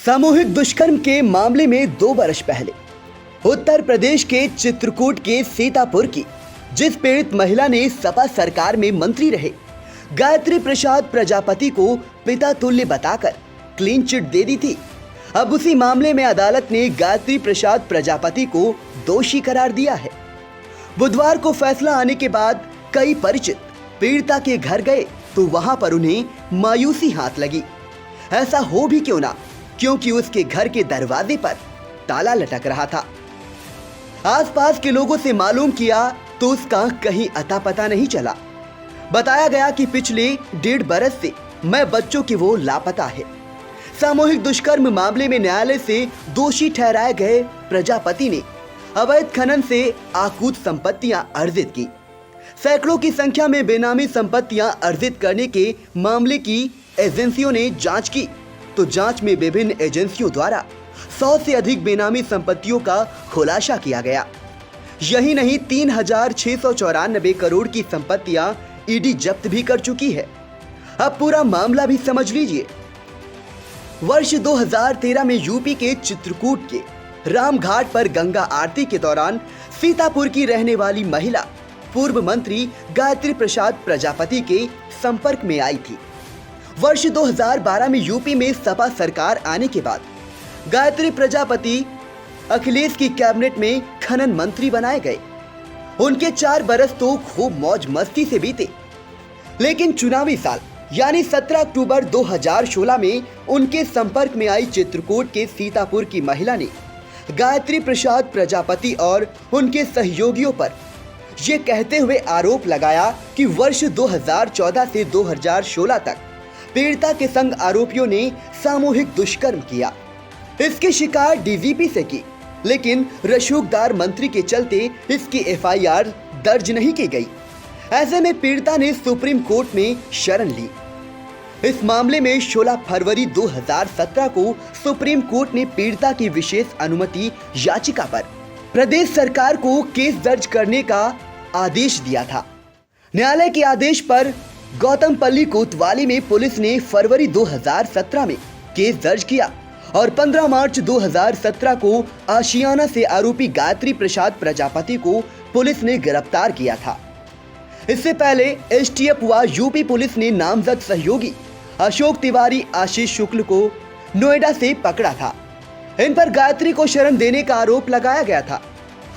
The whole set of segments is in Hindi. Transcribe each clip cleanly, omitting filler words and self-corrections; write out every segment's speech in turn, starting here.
सामूहिक दुष्कर्म के मामले में 2 वर्ष पहले उत्तर प्रदेश के चित्रकूट के सीतापुर की जिस पीड़ित महिला ने सपा सरकार में मंत्री रहे गायत्री प्रसाद प्रजापति को पिता तुल्य बताकर क्लीन चिट दे दी थी। अब उसी मामले में अदालत ने गायत्री प्रसाद प्रजापति को दोषी करार दिया है। बुधवार को फैसला आने के बाद कई परिचित पीड़िता के घर गए तो वहां पर उन्हें मायूसी हाथ लगी। ऐसा हो भी क्यों ना, क्योंकि उसके घर के दरवाजे पर ताला लटक रहा था। आसपास के लोगों से मालूम किया तो उसका कहीं अता पता नहीं चला। बताया गया कि पिछले 1.5 बरस से मैं बच्चों की वो लापता है। सामूहिक दुष्कर्म मामले में न्यायालय से दोषी ठहराए गए प्रजापति ने अवैध खनन से आकूत संपत्तियां अर्जित की। सैकड़ों की संख्या में बेनामी संपत्तियां अर्जित करने के मामले की एजेंसियों ने जांच की तो जांच में विभिन्न एजेंसियों द्वारा 100 से अधिक बेनामी संपत्तियों का खुलासा किया गया। यही नहीं 3,694 करोड़ की संपत्तियां ईडी जब्त भी कर चुकी है। अब पूरा मामला भी समझ लीजिए। वर्ष 2013 में यूपी के चित्रकूट के रामघाट पर गंगा आरती के दौरान सीतापुर की रहने वाली महिला पूर्व मंत्री गायत्री प्रसाद प्रजापति के संपर्क में आई थी। वर्ष 2012 में यूपी में सपा सरकार आने के बाद गायत्री प्रजापति अखिलेश की कैबिनेट में खनन मंत्री बनाए गए। उनके 4 बरस तो खूब मौज मस्ती से बीते, लेकिन चुनावी साल यानी 17 अक्टूबर 2016 में उनके संपर्क में आई चित्रकूट के सीतापुर की महिला ने गायत्री प्रसाद प्रजापति और उनके सहयोगियों पर ये कहते हुए आरोप लगाया कि वर्ष 2014 से 2016 तक पीड़िता के संग आरोपियों ने सामूहिक दुष्कर्म किया। इसकी शिकायत डीजीपी से की, लेकिन रसूखदार मंत्री के चलते इसकी एफआईआर दर्ज नहीं की गई। ऐसे में पीड़िता ने सुप्रीम कोर्ट में शरण ली। इस मामले में 16 फरवरी 2017 को सुप्रीम कोर्ट ने पीड़िता की विशेष अनुमति याचिका पर प्रदेश सरकार को केस दर्ज करने का आदेश दिया था। न्यायालय के आदेश पर गौतमपल्ली कोतवाली में पुलिस ने फरवरी 2017 में केस दर्ज किया और 15 मार्च 2017 को आशियाना से आरोपी गायत्री प्रसाद प्रजापति को पुलिस ने गिरफ्तार किया था। इससे पहले एसटीएफ व यूपी पुलिस ने नामजद सहयोगी अशोक तिवारी, आशीष शुक्ल को नोएडा से पकड़ा था। इन पर गायत्री को शरण देने का आरोप लगाया गया था।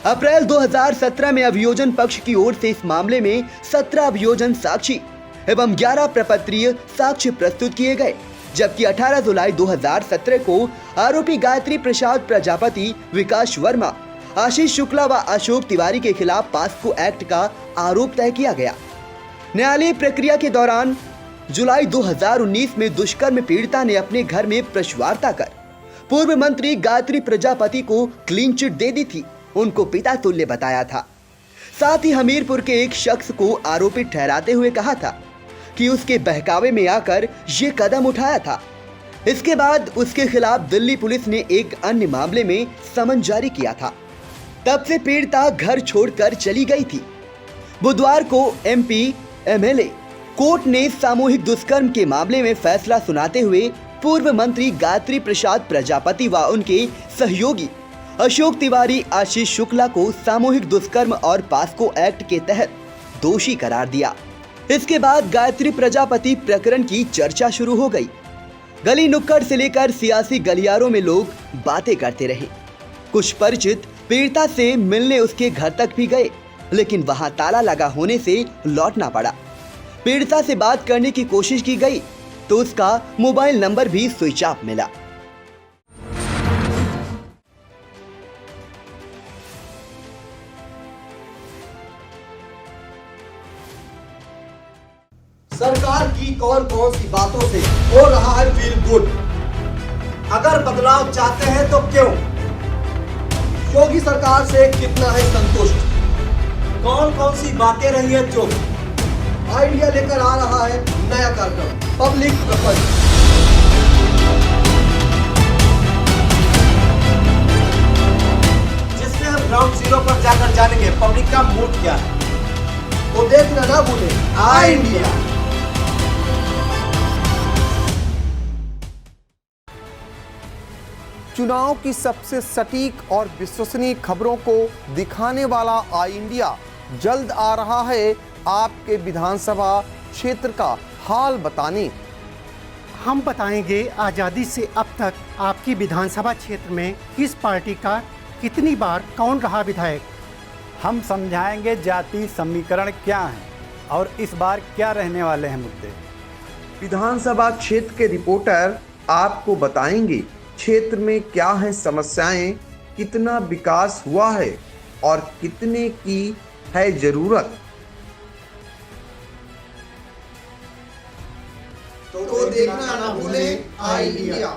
अप्रैल 2017 में अभियोजन पक्ष की ओर से इस मामले में 17 अभियोजन साक्षी एवं 11 प्रपत्रीय साक्ष्य प्रस्तुत किए गए, जबकि 18 जुलाई 2017 को आरोपी गायत्री प्रसाद प्रजापति, विकास वर्मा, आशीष शुक्ला व अशोक तिवारी के खिलाफ पास्को एक्ट का आरोप तय किया गया। न्यायालयीय प्रक्रिया के दौरान जुलाई 2019 में दुष्कर्म पीड़िता ने अपने घर में प्रश्वार्ता कर पूर्व मंत्री गायत्री प्रजापति को क्लीन चिट दे दी थी। उनको पिता तुल्य बताया था। साथ ही हमीरपुर के एक शख्स को आरोपित ठहराते हुए कहा था कि उसके बहकावे में आकर ये कदम उठाया था। इसके बाद उसके खिलाफ दिल्ली पुलिस ने एक अन्य मामले में समन जारी किया था। तब से पीड़िता घर छोड़कर चली गई थी। बुधवार को एमपी एमएलए कोर्ट ने सामूहिक दुष्कर्म के मामले में फैसला सुनाते हुए पूर्व मंत्री गायत्री प्रसाद प्रजापति व उनके सहयोगी अशोक तिवारी, आशीष शुक्ला को सामूहिक दुष्कर्म और पास्को एक्ट के तहत दोषी करार दिया। इसके बाद गायत्री प्रजापति प्रकरण की चर्चा शुरू हो गई। गली नुक्कड़ से लेकर सियासी गलियारों में लोग बातें करते रहे। कुछ परिचित पीड़िता से मिलने उसके घर तक भी गए, लेकिन वहां ताला लगा होने से लौटना पड़ा। पीड़िता से बात करने की कोशिश की गई तो उसका मोबाइल नंबर भी स्विच ऑफ मिला। सरकार की कौन कौन सी बातों से हो रहा है फील गुड? अगर बदलाव चाहते हैं तो क्यों? योगी सरकार से कितना है संतुष्ट? कौन कौन सी बातें रही है जो आइडिया लेकर आ रहा है नया कार्यक्रम पब्लिक प्रपंच। जिसमें हम ग्राउंड जीरो पर जाकर जानेंगे पब्लिक का मूड क्या है। तो देखना ना भूलें आई इंडिया। चुनाव की सबसे सटीक और विश्वसनीय खबरों को दिखाने वाला आई इंडिया जल्द आ रहा है आपके विधानसभा क्षेत्र का हाल बताने। हम बताएंगे आज़ादी से अब तक आपकी विधानसभा क्षेत्र में किस पार्टी का कितनी बार कौन रहा विधायक। हम समझाएंगे जाति समीकरण क्या है और इस बार क्या रहने वाले हैं मुद्दे। विधानसभा क्षेत्र के रिपोर्टर आपको बताएंगे क्षेत्र में क्या है समस्याएं, कितना विकास हुआ है और कितने की है जरूरत। तो देखना ना भूलें आई इंडिया।